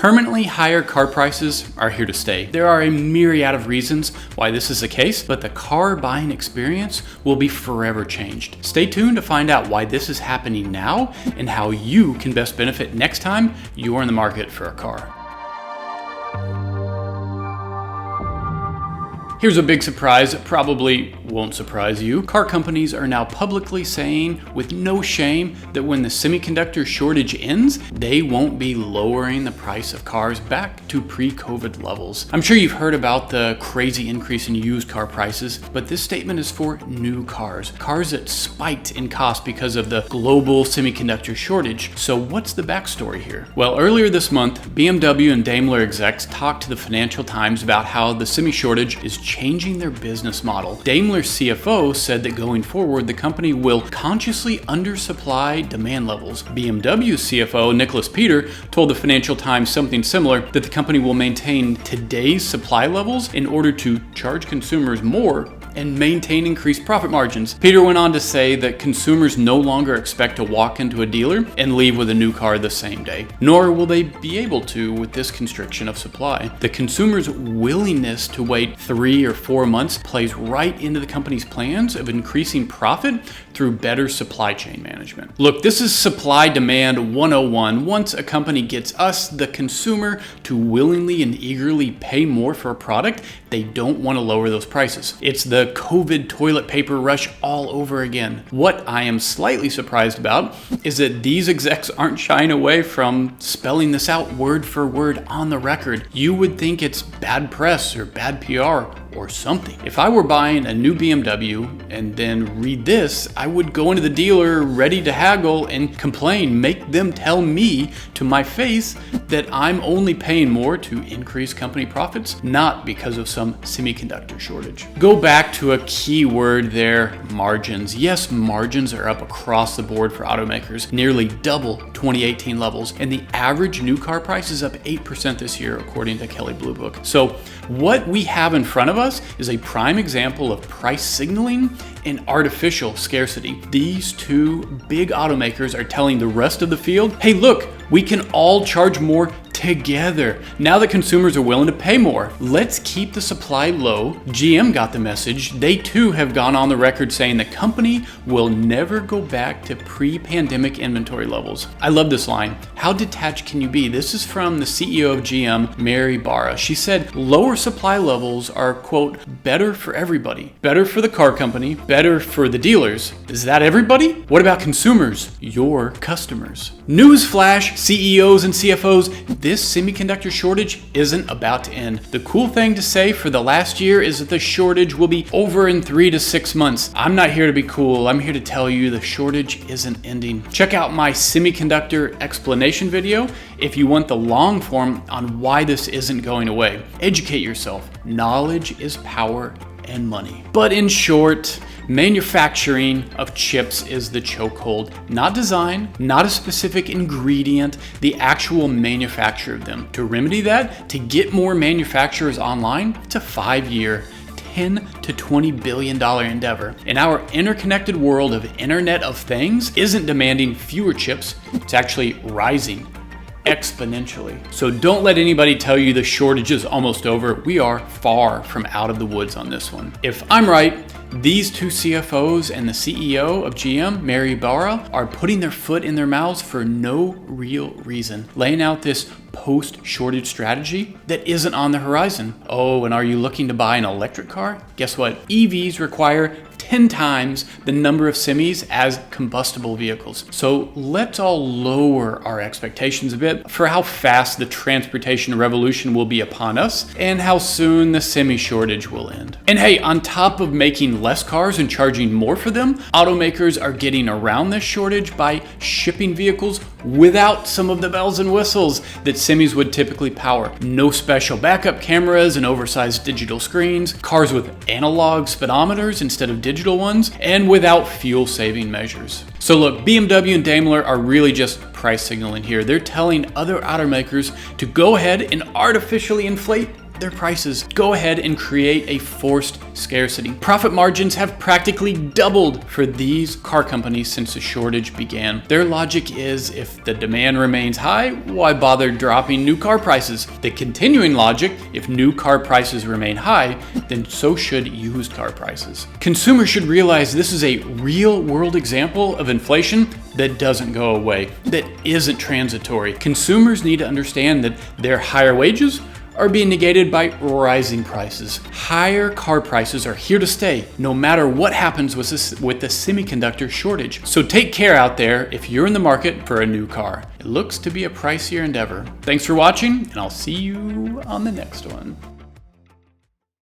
Permanently higher car prices are here to stay. There are a myriad of reasons why this is the case, but the car buying experience will be forever changed. Stay tuned to find out why this is happening now and how you can best benefit next time you are in the market for a car. Here's a big surprise that probably won't surprise you. Car companies are now publicly saying with no shame that when the semiconductor shortage ends, they won't be lowering the price of cars back to pre-COVID levels. I'm sure you've heard about the crazy increase in used car prices, but this statement is for new cars that spiked in cost because of the global semiconductor shortage. So what's the backstory here? Well, earlier this month, BMW and Daimler execs talked to the Financial Times about how the semi shortage is changing their business model. Daimler's CFO said that going forward, the company will consciously undersupply demand levels. BMW's CFO, Nicolas told the Financial Times something similar, that the company will maintain today's supply levels in order to charge consumers more and maintain increased profit margins. Peter went on to say that consumers no longer expect to walk into a dealer and leave with a new car the same day, nor will they be able to with this constriction of supply. The consumer's willingness to wait 3 or 4 months plays right into the company's plans of increasing profit through better supply chain management. Look, this is supply demand 101. Once a company gets us, the consumer, to willingly and eagerly pay more for a product, they don't want to lower those prices. It's the COVID toilet paper rush all over again. What I am slightly surprised about is that these execs aren't shying away from spelling this out word for word on the record. You would think it's bad press or bad PR or something. If I were buying a new BMW and then read this, I would go into the dealer ready to haggle and complain, make them tell me to my face that I'm only paying more to increase company profits, not because of some semiconductor shortage. Go back to a key word there, margins. Yes, margins are up across the board for automakers, nearly double 2018 levels, and the average new car price is up 8% this year, according to Kelley Blue Book. So what we have in front of us is a prime example of price signaling and artificial scarcity. These two big automakers are telling the rest of the field, hey, look, we can all charge more together. Now that consumers are willing to pay more, let's keep the supply low. GM got the message. They too have gone on the record saying the company will never go back to pre-pandemic inventory levels. I love this line. How detached can you be? This is from the CEO of GM, myriad. She said, lower supply levels are, quote, better for everybody. Better for the car company, better for the dealers. Is that everybody? What about consumers? Your customers. Newsflash, CEOs and CFOs, this semiconductor shortage isn't about to end. The cool thing to say for the last year is that the shortage will be over in 3 to 6 months. I'm not here to be cool. I'm here to tell you the shortage isn't ending. Check out my semiconductor explanation video if you want the long form on why this isn't going away. Educate yourself. Knowledge is power and money. But in short, manufacturing of chips is the chokehold. Not design, not a specific ingredient, the actual manufacture of them. To remedy that, to get more manufacturers online, it's a 5-year, $10 to $20 billion endeavor. And our interconnected world of Internet of Things isn't demanding fewer chips, it's actually rising exponentially. So don't let anybody tell you the shortage is almost over. We are far from out of the woods on this one. If I'm right, these two CFOs and the CEO of GM, myriad, are putting their foot in their mouths for no real reason, laying out this post-shortage strategy that isn't on the horizon. Oh, and are you looking to buy an electric car? Guess what? EVs require 10 times the number of semis as combustible vehicles. So let's all lower our expectations a bit for how fast the transportation revolution will be upon us and how soon the semi shortage will end. And hey, on top of making less cars and charging more for them, automakers are getting around this shortage by shipping vehicles without some of the bells and whistles that semis would typically power. No special backup cameras and oversized digital screens, cars with analog speedometers instead of digital ones, and without fuel-saving measures. So look, BMW and Daimler are really just price signaling here. They're telling other automakers to go ahead and artificially inflate their prices. Go ahead and create a forced scarcity. Profit margins have practically doubled for these car companies since the shortage began. Their logic is, if the demand remains high, why bother dropping new car prices? The continuing logic, if new car prices remain high, then so should used car prices. Consumers should realize this is a real-world example of inflation that doesn't go away, that isn't transitory. Consumers need to understand that their higher wages are being negated by rising prices. Higher car prices are here to stay, no matter what happens with the semiconductor shortage. So take care out there if you're in the market for a new car. It looks to be a pricier endeavor. Thanks for watching, and I'll see you on the next one.